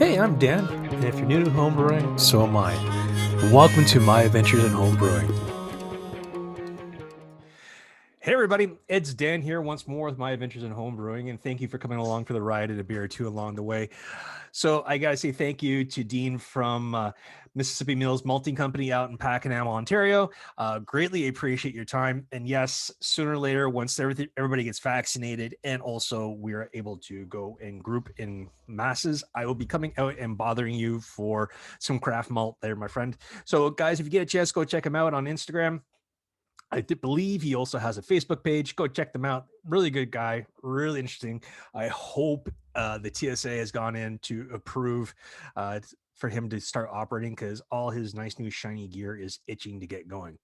Hey, I'm Dan, and if you're new to homebrewing, so am I. Welcome to my adventures in homebrewing. Hey everybody, it's Dan here once more with my adventures in homebrewing, and thank you for coming along for the ride and a beer or two along the way. So I gotta say thank you to Dean from Mississippi Mills Malting Company out in Pakenham, Ontario. Greatly appreciate your time. And yes, sooner or later, once everybody gets vaccinated and also we're able to go and group in masses, I will be coming out and bothering you for some craft malt there, my friend. So guys, if you get a chance, go check him out on Instagram. I believe he also has a Facebook page. Go check them out. Really good guy, really interesting. I hope the TSA has gone in to approve for him to start operating because all his nice new shiny gear is itching to get going.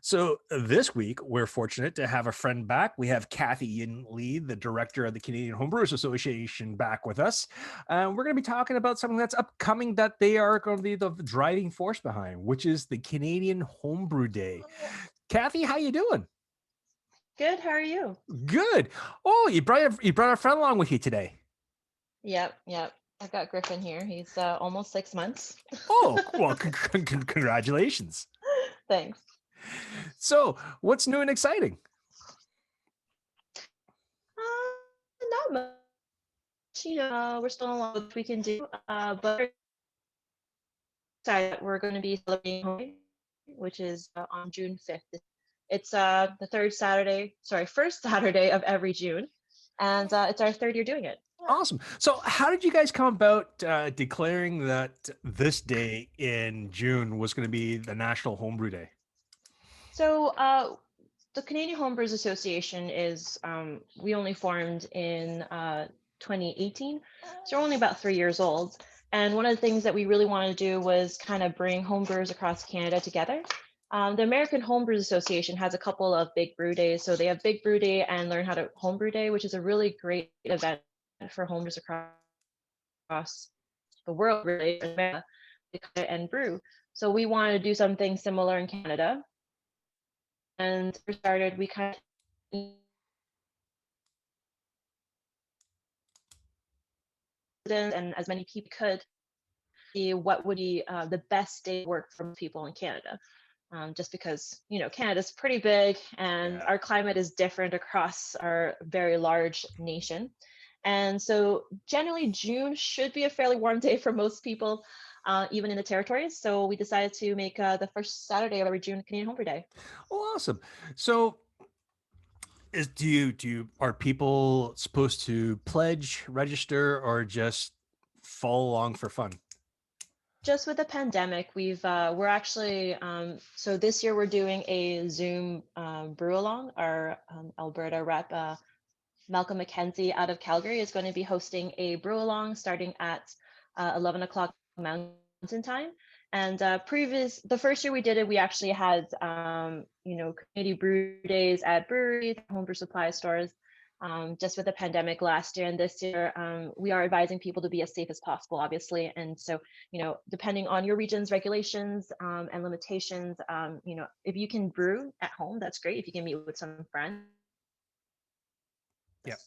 So this week, we're fortunate to have a friend back. We have Kathy Yin Lee, the director of the Canadian Homebrewers Association, back with us. We're going to be talking about something that's upcoming that they are going to be the driving force behind, which is the Canadian Homebrew Day. Kathy, how you doing? Good. How are you? Good. Oh, you brought a friend along with you today. Yep. I've got Griffin here. He's almost 6 months. Oh, well, congratulations. Thanks. So, what's new and exciting? Not much. We're still in what we can do. But we're going to be celebrating Home Day, which is on June 5th. It's first Saturday of every June, and it's our third year doing it. Awesome. So, how did you guys come about declaring that this day in June was going to be the National Homebrew Day? So, the Canadian Homebrewers Association is we only formed in 2018, so we're only about 3 years old. And one of the things that we really wanted to do was kind of bring homebrewers across Canada together. The American Homebrewers Association has a couple of big brew days. So they have Big Brew Day and Learn How to Homebrew Day, which is a really great event for homebrewers across the world, really, and brew. So we wanted to do something similar in Canada. And we started, we kind of and as many people could see what would be the best day work for people in Canada. Just because Canada's pretty big and our climate is different across our very large nation, and so generally June should be a fairly warm day for most people, even in the territories. So we decided to make the first Saturday of every June Canadian Homebrew Day. Oh, awesome. So, are people supposed to pledge, register, or just follow along for fun? Just with the pandemic, we're actually so this year we're doing a Zoom brew along. Our Alberta rep Malcolm McKenzie out of Calgary is going to be hosting a brew along starting at 11 o'clock Mountain Time. And the first year we did it, we actually had community brew days at breweries, homebrew supply stores. Just with the pandemic last year and this year, we are advising people to be as safe as possible, obviously. And so, depending on your region's regulations and limitations, if you can brew at home, that's great. If you can meet with some friends. Yeah.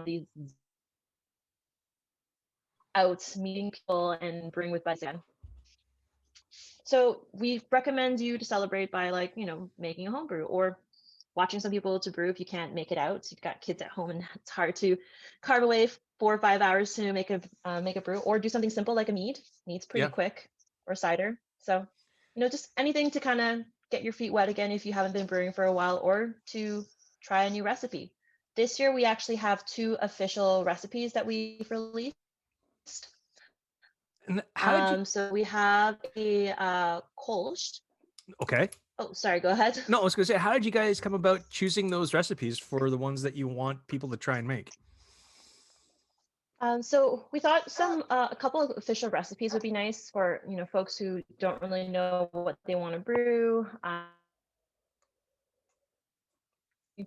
These out meeting people and brewing with buddies again. So we recommend you to celebrate by making a homebrew or watching some people to brew if you can't make it out. You've got kids at home and it's hard to carve away 4 or 5 hours to make a brew, or do something simple like a mead. Mead's pretty quick, or cider. So just anything to kind of get your feet wet again if you haven't been brewing for a while, or to try a new recipe. This year we actually have 2 official recipes that we've released. And how did you? So we have a Kolsch. Okay. Oh, sorry. Go ahead. No, I was going to say, how did you guys come about choosing those recipes for the ones that you want people to try and make? So we thought a couple of official recipes would be nice for folks who don't really know what they want to brew,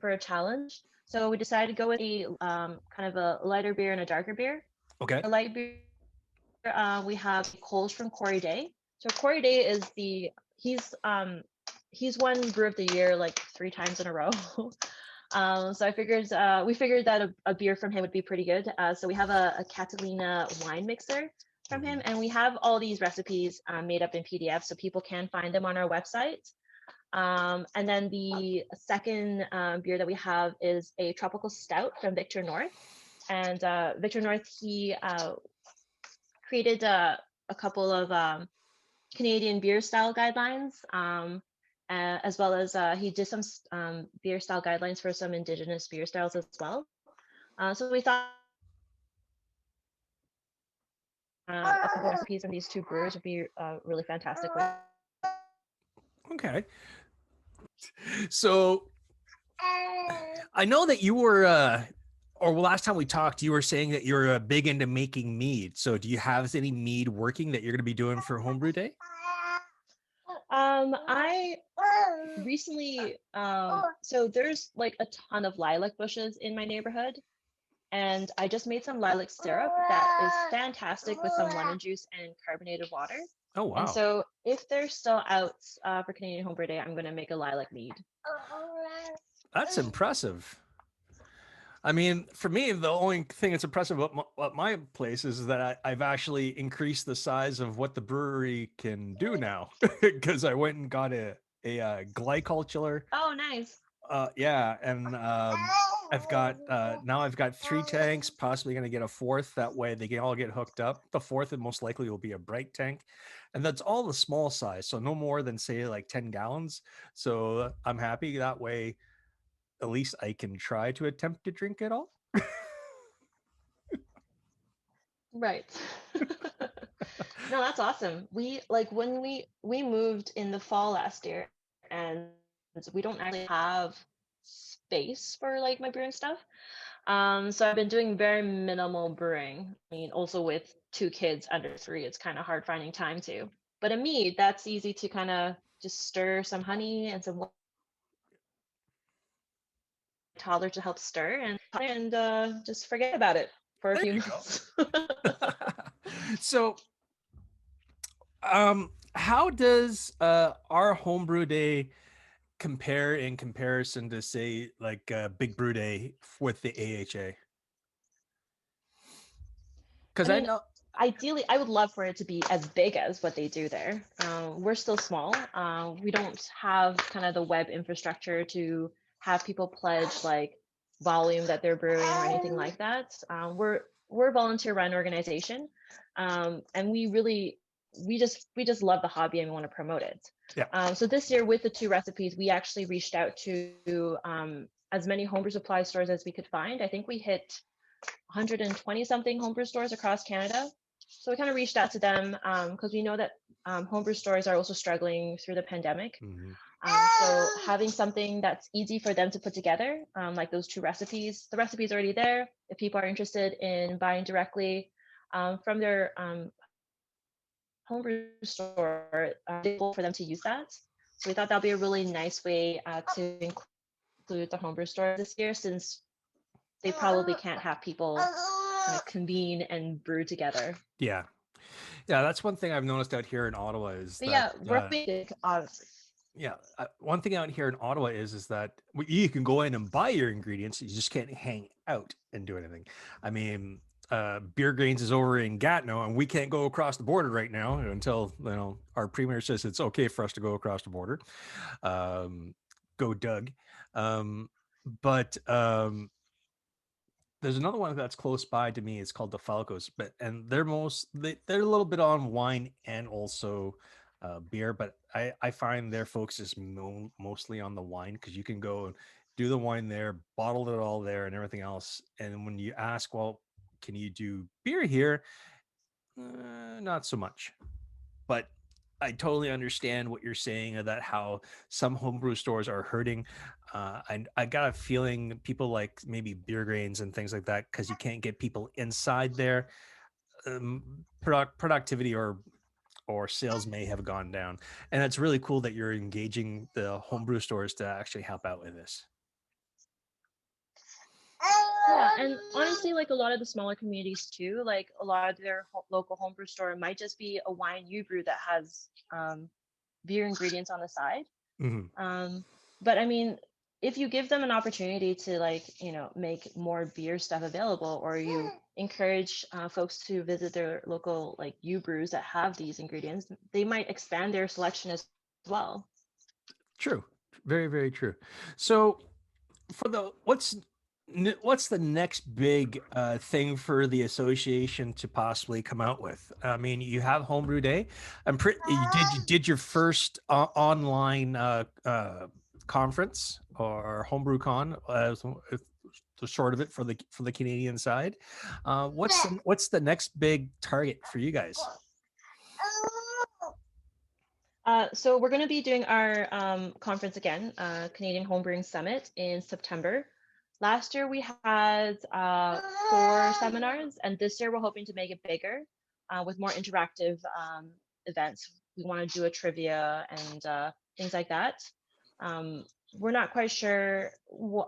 for a challenge. So we decided to go with a kind of a lighter beer and a darker beer. Okay. A light beer, we have Kolsch from Corey Day. So Corey Day is he's won Brew of the Year like 3 times in a row. So I figured we figured that a beer from him would be pretty good. So we have a Catalina wine mixer from him, Mhm. and we have all these recipes made up in PDF, so people can find them on our website. And then the second beer that we have is a tropical stout from Victor North. And Victor North, he created a couple of Canadian beer style guidelines, as well as he did some beer style guidelines for some Indigenous beer styles as well. So we thought a couple recipes from these two brewers would be really fantastic. Okay. So I know that you were, or last time we talked, you were saying that you're big into making mead. So do you have any mead working that you're going to be doing for Homebrew Day? I recently, so there's like a ton of lilac bushes in my neighborhood, and I just made some lilac syrup that is fantastic with some lemon juice and carbonated water. Oh, And wow. so if they're still out for Canadian Homebrew Day, I'm going to make a lilac mead. That's impressive. I mean, for me, the only thing that's impressive about my place is that I've actually increased the size of what the brewery can do now because I went and got a glyculture. Oh, nice. Yeah, and I've got now I've got 3 tanks, possibly going to get a fourth. That way they can all get hooked up. The fourth and most likely will be a bright tank, and that's all the small size, so no more than say like 10 gallons. So I'm happy that way. At least I can try to attempt to drink it all. Right. No, that's awesome. We like when we moved in the fall last year, and we don't actually have space for like my brewing stuff. So I've been doing very minimal brewing. I mean, also with 2 kids under 3, it's kind of hard finding time to. But a mead, that's easy to kind of just stir some honey and some toddler to help stir and just forget about it for a There few you go. months. So, how does our homebrew day compare in comparison to say like Big Brew Day with the AHA? I Because I mean, know. ideally, I would love for it to be as big as what they do there. We're still small. We don't have kind of the web infrastructure to have people pledge like volume that they're brewing or anything like that. We're a volunteer run organization, and we just love the hobby and we want to promote it. Yeah. So this year with the 2 recipes, we actually reached out to as many homebrew supply stores as we could find. I think we hit 120 something homebrew stores across Canada. So we kind of reached out to them because we know that homebrew stores are also struggling through the pandemic. Mhm. So having something that's easy for them to put together, like those 2 recipes, the recipe's already there. If people are interested in buying directly from their homebrew store, for them to use that. So we thought that'd be a really nice way to include the homebrew store this year, since they probably can't have people convene and brew together. Yeah. Yeah, that's one thing I've noticed out here in Ottawa is But that yeah, we're big, honestly. yeah, one thing out here in Ottawa is that you can go in and buy your ingredients, you just can't hang out and do anything. I mean, Beer Grains is over in Gatineau, and we can't go across the border right now until our premier says it's okay for us to go across the border. Um, Go Doug. Um, but there's another one that's close by to me. It's called the Falcos, but and they're a little bit on wine and also beer, but I find their focus is mostly on the wine because you can go and do the wine there, bottle it all there, and everything else. And when you ask, well, can you do beer here? Not so much. But I totally understand what you're saying about how some homebrew stores are hurting. I got a feeling people like maybe Beer Grains and things like that because you can't get people inside there. Productivity or sales may have gone down, and it's really cool that you're engaging the homebrew stores to actually help out with this. Yeah, and honestly, like a lot of the smaller communities too, like a lot of their local homebrew store might just be a wine you brew that has beer ingredients on the side. Mhm. But I mean, if you give them an opportunity to like, make more beer stuff available, or you encourage folks to visit their local like U brews that have these ingredients, they might expand their selection as well. True. Very, very true. So for the what's the next big thing for the association to possibly come out with? I mean, you have Homebrew Day. You did your first online conference or Homebrew Con, the short of it for the Canadian side. What's the next big target for you guys? So we're going to be doing our conference again, Canadian Homebrewing Summit in September. Last year we had 4 seminars, and this year we're hoping to make it bigger with more interactive events. We want to do a trivia and things like that. Um, we're not quite sure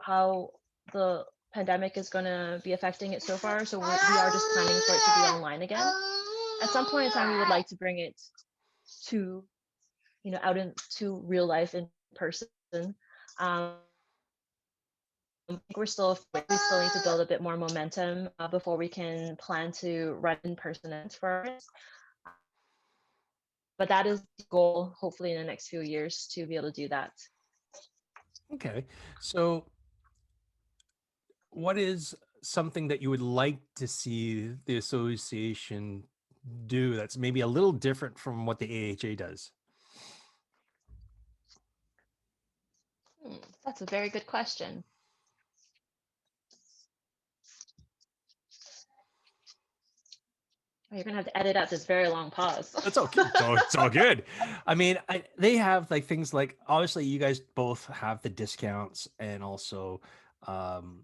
how the pandemic is going to be affecting it so far, so we are just planning for it to be online again. At some point in time, we would like to bring it to out into real life in person. I think we still need to build a bit more momentum before we can plan to run in person events for us. But that is the goal, hopefully in the next few years, to be able to do that. Okay, so what is something that you would like to see the association do that's maybe a little different from what the AHA does? That's a very good question. Oh, you're gonna have to edit out this very long pause. It's okay. It's all good. I mean, they have like things like obviously you guys both have the discounts and also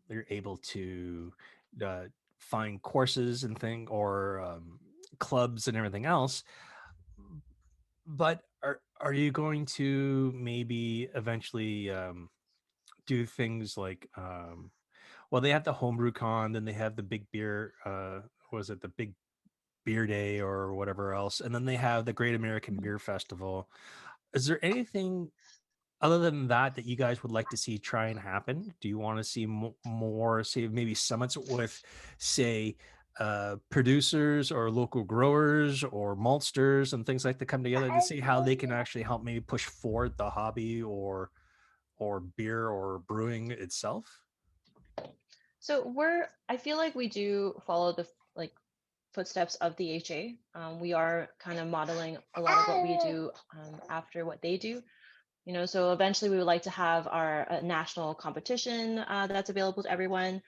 you're able to uh, find courses and thing or clubs and everything else. But are you going to maybe eventually do things like well they have the homebrew con, then they have the big beer was it the big beer day or whatever else, and then they have the Great American Beer Festival. Is there anything other than that that you guys would like to see try and happen? Do you want to see more, say maybe summits with, say, producers or local growers or maltsters and things like that come together to see how they can actually help maybe push forward the hobby or beer or brewing itself? So I feel like we do follow the like footsteps of the HA. We are kind of modeling a lot of what we do after what they do. So eventually we would like to have our national competition that's available to everyone,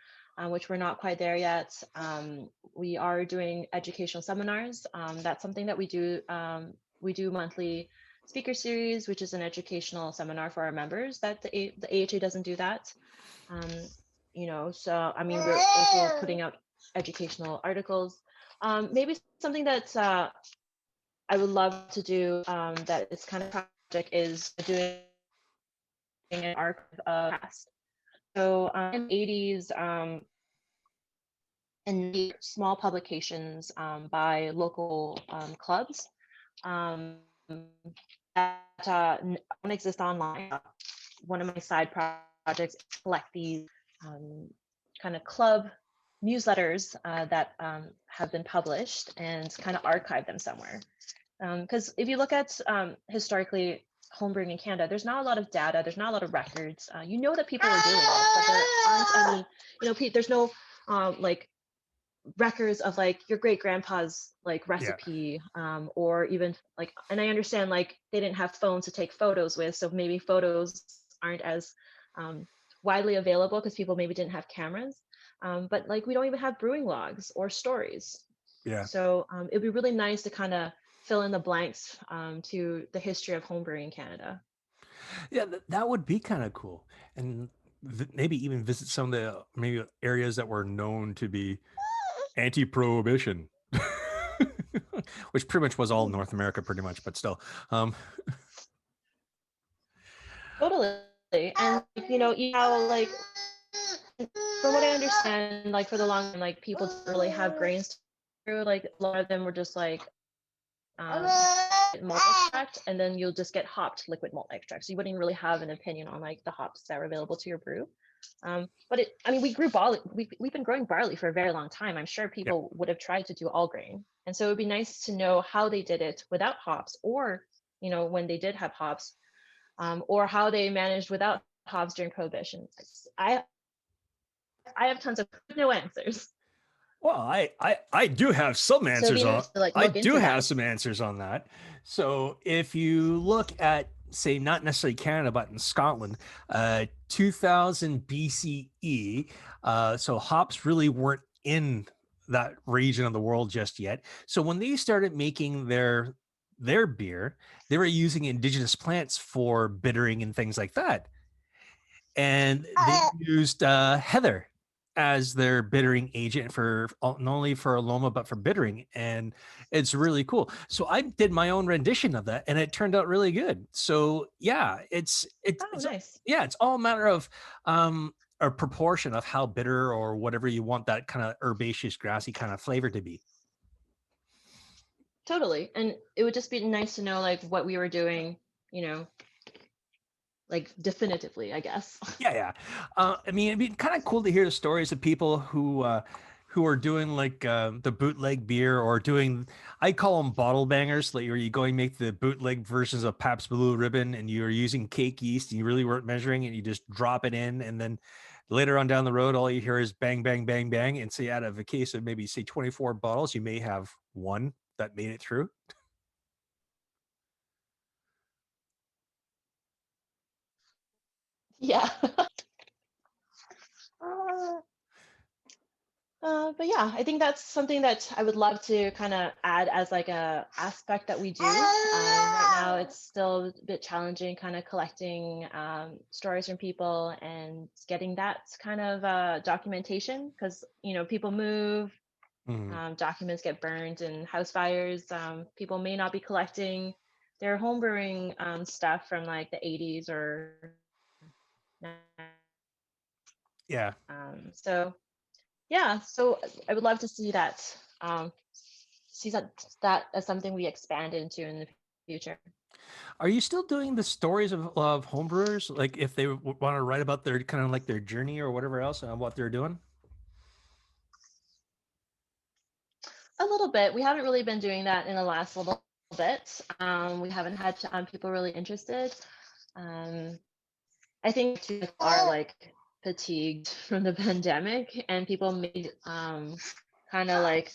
which we're not quite there yet. We are doing educational seminars. That's something that we do. We do monthly speaker series, which is an educational seminar for our members. That the AHA doesn't do that. Um, so I mean, we're also putting out educational articles. Maybe something that I would love to do that is kind of project is doing an archive of past. So in the 80s, and the small publications by local clubs that don't exist online. One of my side projects is collect these kind of club newsletters that have been published and kind of archive them somewhere. Because if you look at historically homebrewing in Canada, there's not a lot of data, there's not a lot of records. That people are doing it, but there aren't any, there's no like records of like your great grandpa's like Yeah. recipe or even like, and I understand like they didn't have phones to take photos with, so maybe photos aren't as um, widely available because people maybe didn't have cameras. But like we don't even have brewing logs or stories. Yeah. So it'd be really nice to kind of fill in the blanks to the history of homebrewing in Canada. Yeah, that would be kind of cool. And maybe even visit some of the maybe areas that were known to be anti-prohibition, which pretty much was all North America, pretty much, but still. Um, Totally. And how like from what I understand, like for the long time, like people didn't really have grains to brew. Like a lot of them were just like um, malt extract, and then you'll just get hopped liquid malt extract. So you wouldn't even really have an opinion on like the hops that are available to your brew. But I mean, we grew barley. We've been growing barley for a very long time. I'm sure Yeah. people would have tried to do all grain, and so it would be nice to know how they did it without hops, or when they did have hops, or how they managed without hops during Prohibition. I have tons of no answers. Well, I do have some So it'd answers be on. nice to like I look do into have that. some answers on that. So if you look at, say, not necessarily Canada, but in Scotland, 2000 BCE, so hops really weren't in that region of the world just yet. So when they started making their beer, they were using indigenous plants for bittering and things like that, and they used heather as their bittering agent for not only for aroma but for bittering, and it's really cool. So I did my own rendition of that, and it turned out really good. So yeah, Oh, nice. yeah, it's all a matter of a proportion of how bitter or whatever you want that kind of herbaceous, grassy kind of flavor to be. Totally. And it would just be nice to know like what we were doing, you know, like definitively, I guess. Yeah, yeah. I mean, it'd be kind of cool to hear the stories of people who are doing like the bootleg beer, or doing, I call them bottle bangers, like where you go and make the bootleg versions of Pabst Blue Ribbon, and you're using cake yeast, and you really weren't measuring, and you just drop it in, and then later on down the road, all you hear is bang, bang, bang, bang, and say out of a case of maybe say 24 bottles, you may have one that made it through. Yeah. But yeah, I think that's something that I would love to kind of add as like a aspect that we do. Right now, it's still a bit challenging, kind of collecting stories from people and getting that kind of documentation, because people move, Mhm. documents get burned in house fires. People may not be collecting their homebrewing stuff from like the 80s or Yeah. so yeah, so I would love to see that, that as something we expand into in the future. Are you still doing the stories of homebrewers? Like if they want to write about their kind of like their journey or whatever else and what they're doing? A little bit. We haven't really been doing that in the last little bit. We haven't had people really interested. Um, I think people are like fatigued from the pandemic, and people made kind of like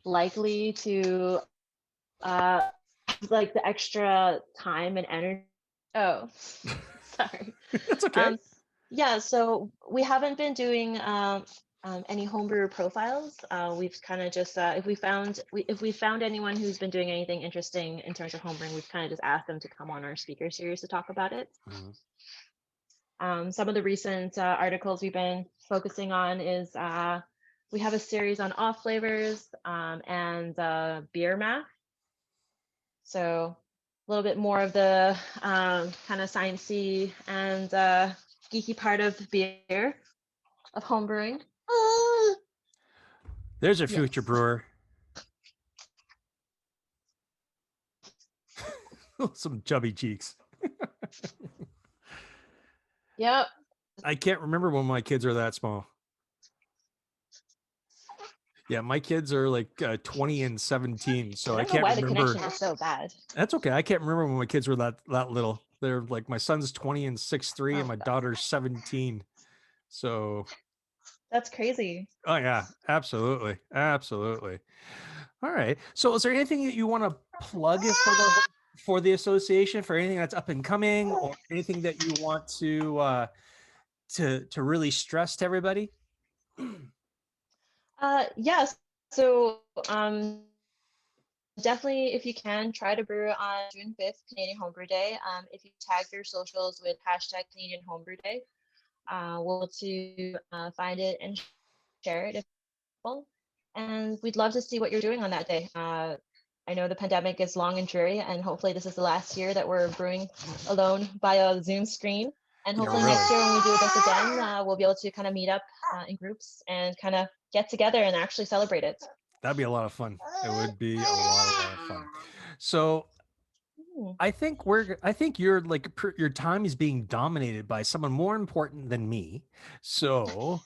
likely to uh, like the extra time and energy. Oh, sorry. That's okay. Um, yeah, so we haven't been doing any homebrew profiles. We've kind of just if we found anyone who's been doing anything interesting in terms of homebrewing, we've kind of just asked them to come on our speaker series to talk about it. Mhm. Some of the recent articles we've been focusing on is we have a series on off flavors and beer math. So a little bit more of the kind of sciencey and geeky part of beer, of home brewing. There's a future Yes. brewer. Some chubby cheeks. Yep. I can't remember when my kids are that small. Yeah, my kids are like 20 and 17, I so I don't know can't why the remember. connection is so bad. That's okay. I can't remember when my kids were that little. They're like, my son's 20 and 6'3", and Oh my god, daughter's 17. So, that's crazy. oh yeah, absolutely, absolutely. All right. So, is there anything that you want to plug for the association, for anything that's up and coming, or anything that you want to really stress to everybody? Yes. So definitely, if you can, try to brew on June 5th, Canadian Homebrew Day. If you tag your socials with hashtag Canadian Homebrew Day, we'll to find it and share it if possible. And we'd love to see what you're doing on that day. I know the pandemic is long and dreary, and hopefully this is the last year that we're brewing alone by a Zoom screen. And Yeah, hopefully really. next year when we do this again, we'll be able to kind of meet up in groups and kind of get together and actually celebrate it. That'd be a lot of fun. It would be a lot of fun. So Mm. I think you're like your time is being dominated by someone more important than me. So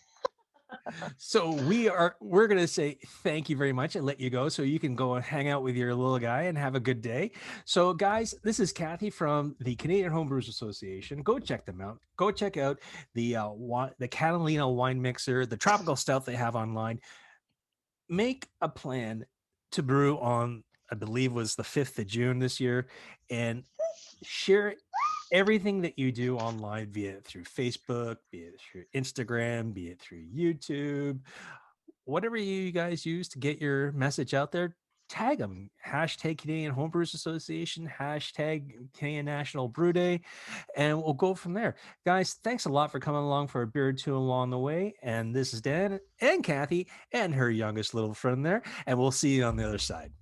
we're gonna say thank you very much and let you go so you can go and hang out with your little guy and have a good day. So guys, this is Kathy from the Canadian Homebrewers Association. Go check them out. Go check out the Catalina wine mixer, the tropical stout they have online. Make a plan to brew on, I believe was the 5th of June this year, and share everything that you do online, be it through Facebook, be it through Instagram, be it through YouTube, whatever you guys use to get your message out there. Tag them. Hashtag Canadian Homebrewers Association, hashtag Canadian National Brew Day, and we'll go from there. Guys, thanks a lot for coming along for a beer or two along the way. And this is Dan and Kathy and her youngest little friend there. And we'll see you on the other side.